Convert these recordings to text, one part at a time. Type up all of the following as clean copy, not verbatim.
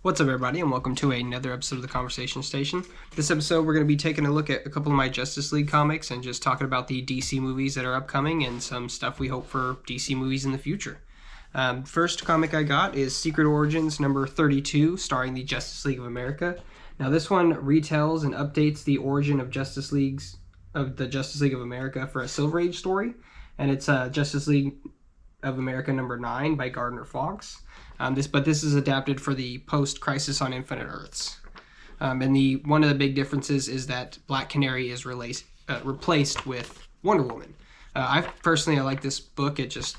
What's up, everybody, and welcome to another episode of the Conversation Station. This episode, we're going to be taking a look at a couple of my Justice League comics and just talking about the DC movies that are upcoming and some stuff we hope for DC movies in the future. First comic I got is Secret Origins number 32, starring the Justice League of America. Now, this one retells and updates the origin of the Justice League of America for a Silver Age story, and it's Justice League of America number 9 by Gardner Fox. This is adapted for the post-Crisis on Infinite Earths. And one of the big differences is that Black Canary is replaced with Wonder Woman. I like this book. It just,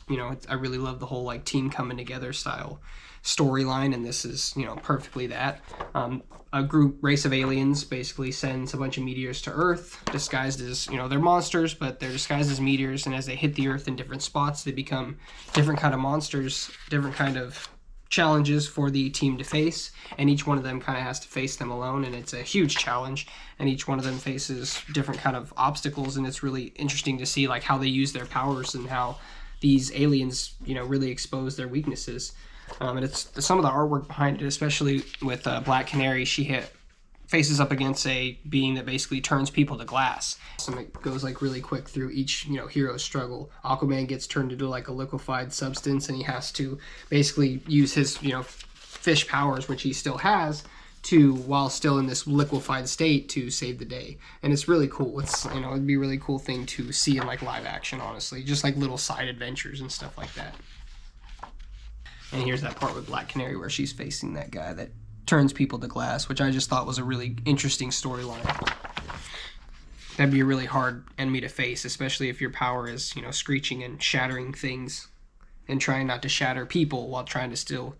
I really love the whole team coming together style storyline, and this is, perfectly that. A race of aliens basically sends a bunch of meteors to Earth, disguised as, they're monsters, but they're disguised as meteors, and as they hit the Earth in different spots, they become different kind of monsters, different kind of challenges for the team to face, and each one of them kind of has to face them alone, and it's a huge challenge, and each one of them faces different kind of obstacles, and it's really interesting to see how they use their powers and how these aliens really expose their weaknesses. And it's some of the artwork behind it, especially with Black Canary. She faces up against a being that basically turns people to glass. So it goes really quick through each hero's struggle. Aquaman gets turned into a liquefied substance, and he has to basically use his fish powers, which he still has, while still in this liquefied state, to save the day. And it's really cool. It's it'd be a really cool thing to see in live action, honestly, just little side adventures and stuff like that. And here's that part with Black Canary where she's facing that guy that turns people to glass, which I just thought was a really interesting storyline. That'd be a really hard enemy to face, especially if your power is, screeching and shattering things and trying not to shatter people while trying to still,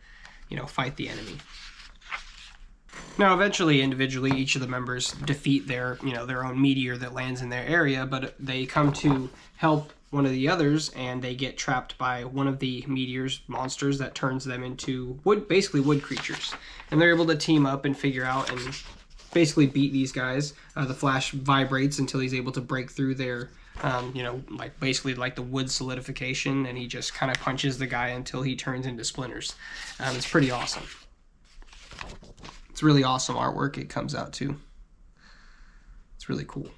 fight the enemy. Now, eventually, individually, each of the members defeat their own meteor that lands in their area, but they come to help one of the others, and they get trapped by one of the meteor's monsters that turns them into wood creatures. And they're able to team up and figure out and basically beat these guys. The Flash vibrates until he's able to break through their, the wood solidification, and he just kind of punches the guy until he turns into splinters. It's pretty awesome. It's really awesome artwork it comes out to. It's really cool.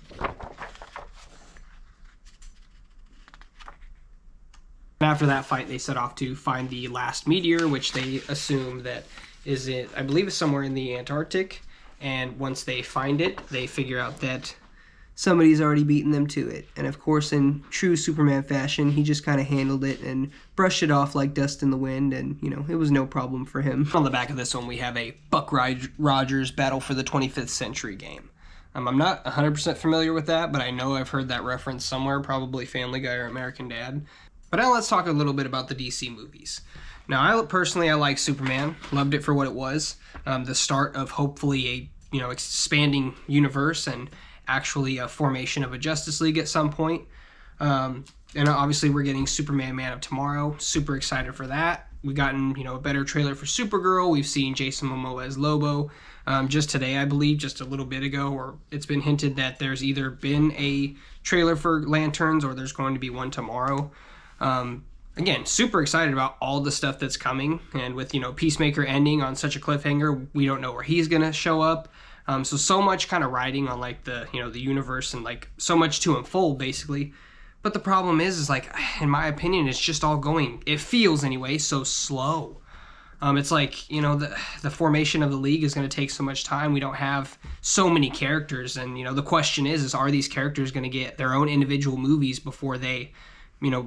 After that fight, they set off to find the last meteor, which they assume that I believe it's somewhere in the Antarctic. And once they find it, they figure out that somebody's already beaten them to it. And of course, in true Superman fashion, he just kind of handled it and brushed it off like dust in the wind, and, it was no problem for him. On the back of this one, we have a Buck Rogers Battle for the 25th Century game. I'm not 100% familiar with that, but I know I've heard that reference somewhere, probably Family Guy or American Dad. But now let's talk a little bit about the DC movies. Now, I like Superman. Loved it for what it was. The start of hopefully a expanding universe and actually a formation of a Justice League at some point. And obviously we're getting Superman Man of Tomorrow. Super excited for that. We've gotten a better trailer for Supergirl. We've seen Jason Momoa as Lobo. Just today, I believe, just a little bit ago, or it's been hinted that there's either been a trailer for Lanterns or there's going to be one tomorrow. Again, super excited about all the stuff that's coming, and with Peacemaker ending on such a cliffhanger, we don't know where he's gonna show up. So much kind of riding on the universe, and so much to unfold basically. But the problem is in my opinion, it's just all going, it feels anyway, so slow. It's the formation of the league is going to take so much time. We don't have so many characters, and the question is are these characters going to get their own individual movies before they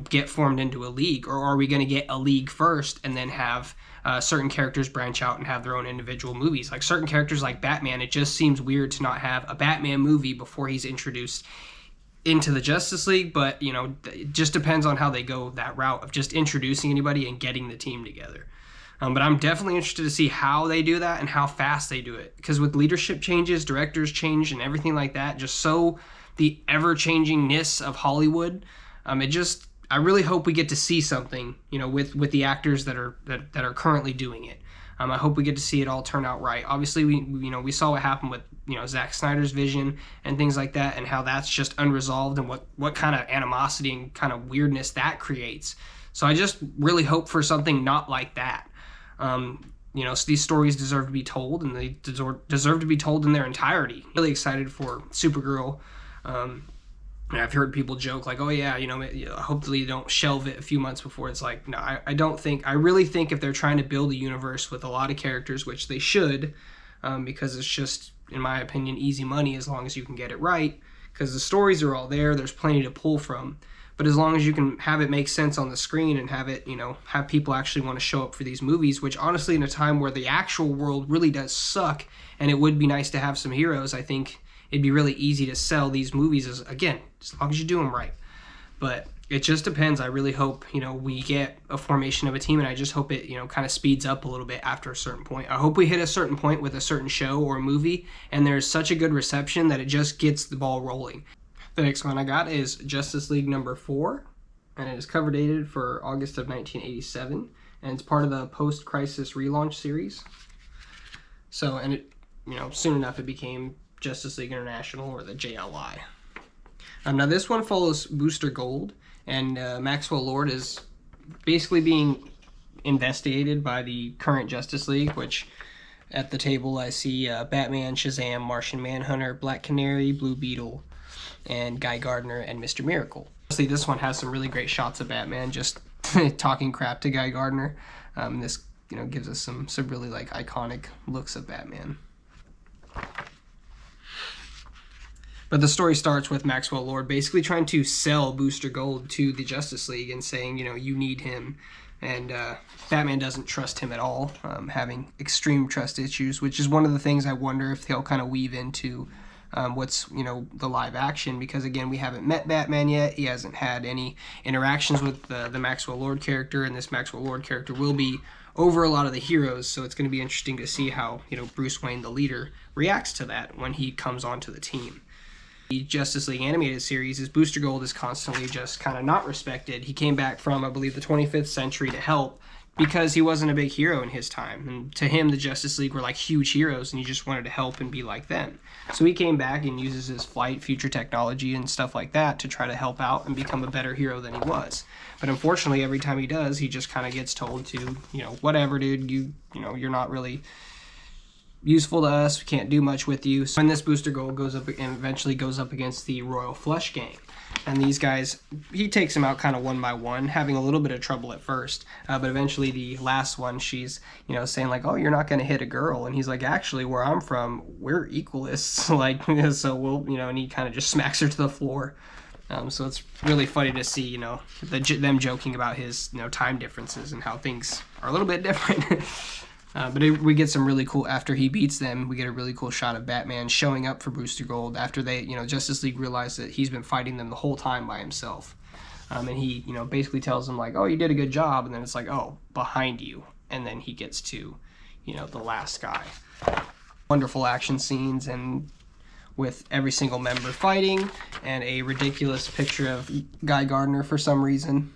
get formed into a league, or are we going to get a league first and then have certain characters branch out and have their own individual movies? Certain characters like Batman, it just seems weird to not have a Batman movie before he's introduced into the Justice League, but it just depends on how they go that route of just introducing anybody and getting the team together. But I'm definitely interested to see how they do that and how fast they do it, because with leadership changes, directors change, and everything like that, just so the ever-changingness of Hollywood, I really hope we get to see something, with the actors that are currently doing it. I hope we get to see it all turn out right. Obviously, we saw what happened with Zack Snyder's vision and things like that, and how that's just unresolved, and what kind of animosity and kind of weirdness that creates. So I just really hope for something not like that. these stories deserve to be told, and they deserve to be told in their entirety. Really excited for Supergirl. And I've heard people joke like, oh yeah, hopefully they don't shelve it a few months before. It's like, no, I really think if they're trying to build a universe with a lot of characters, which they should, because it's just, in my opinion, easy money as long as you can get it right, because the stories are all there, there's plenty to pull from. But as long as you can have it make sense on the screen and have it, have people actually want to show up for these movies, which honestly, in a time where the actual world really does suck, and it would be nice to have some heroes, I think it'd be really easy to sell these movies as long as you do them right. But it just depends. I really hope, we get a formation of a team, and I just hope it, kind of speeds up a little bit after a certain point. I hope we hit a certain point with a certain show or movie, and there's such a good reception that it just gets the ball rolling. The next one I got is Justice League number 4, and it is cover dated for August of 1987, and it's part of the post-crisis relaunch series. So, and it, soon enough it became Justice League International, or the JLI. Now this one follows Booster Gold, and Maxwell Lord is basically being investigated by the current Justice League, which at the table I see Batman, Shazam, Martian Manhunter, Black Canary, Blue Beetle, and Guy Gardner, and Mr. Miracle. Honestly, this one has some really great shots of Batman just talking crap to Guy Gardner. This gives us some really iconic looks of Batman. But the story starts with Maxwell Lord basically trying to sell Booster Gold to the Justice League and saying, you need him. And Batman doesn't trust him at all, having extreme trust issues, which is one of the things I wonder if they'll kind of weave into what's, the live action. Because, again, we haven't met Batman yet. He hasn't had any interactions with the Maxwell Lord character, and this Maxwell Lord character will be over a lot of the heroes. So it's going to be interesting to see how, Bruce Wayne, the leader, reacts to that when he comes onto the team. The Justice League animated series is Booster Gold is constantly just kind of not respected. He came back from, I believe, the 25th century to help because he wasn't a big hero in his time. And to him, the Justice League were like huge heroes, and he just wanted to help and be like them. So he came back and uses his flight, future technology, and stuff like that to try to help out and become a better hero than he was. But unfortunately, every time he does, he just kind of gets told to, whatever, dude, you're not really useful to us, we can't do much with you. So when this Booster Gold goes up and eventually goes up against the Royal Flush Gang, and these guys, he takes them out kind of one by one, having a little bit of trouble at first, but eventually the last one, she's saying like, oh, you're not going to hit a girl, and he's like, actually, where I'm from, we're equalists, so we'll, and he kind of just smacks her to the floor. So it's really funny to see, them joking about his, time differences and how things are a little bit different. But we get some really cool, after he beats them, we get a really cool shot of Batman showing up for Booster Gold after they, Justice League realized that he's been fighting them the whole time by himself. And he, basically tells them like, oh, you did a good job. And then it's like, oh, behind you. And then he gets to, the last guy. Wonderful action scenes, and with every single member fighting, and a ridiculous picture of Guy Gardner for some reason.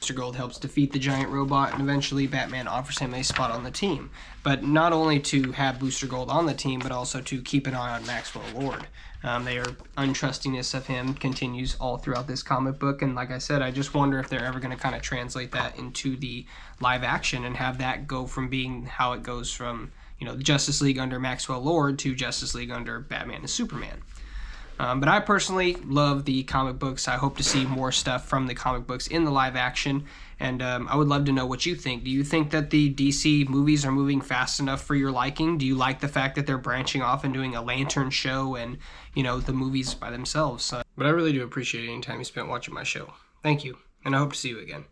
Booster Gold helps defeat the giant robot, and eventually Batman offers him a spot on the team. But not only to have Booster Gold on the team, but also to keep an eye on Maxwell Lord. Their untrustiness of him continues all throughout this comic book, and like I said, I just wonder if they're ever going to kind of translate that into the live action and have that go from being how it goes from, Justice League under Maxwell Lord to Justice League under Batman and Superman. But I personally love the comic books. I hope to see more stuff from the comic books in the live action, and I would love to know what you think. Do you think that the DC movies are moving fast enough for your liking? Do you like the fact that they're branching off and doing a Lantern show and, the movies by themselves? But I really do appreciate any time you spent watching my show. Thank you, and I hope to see you again.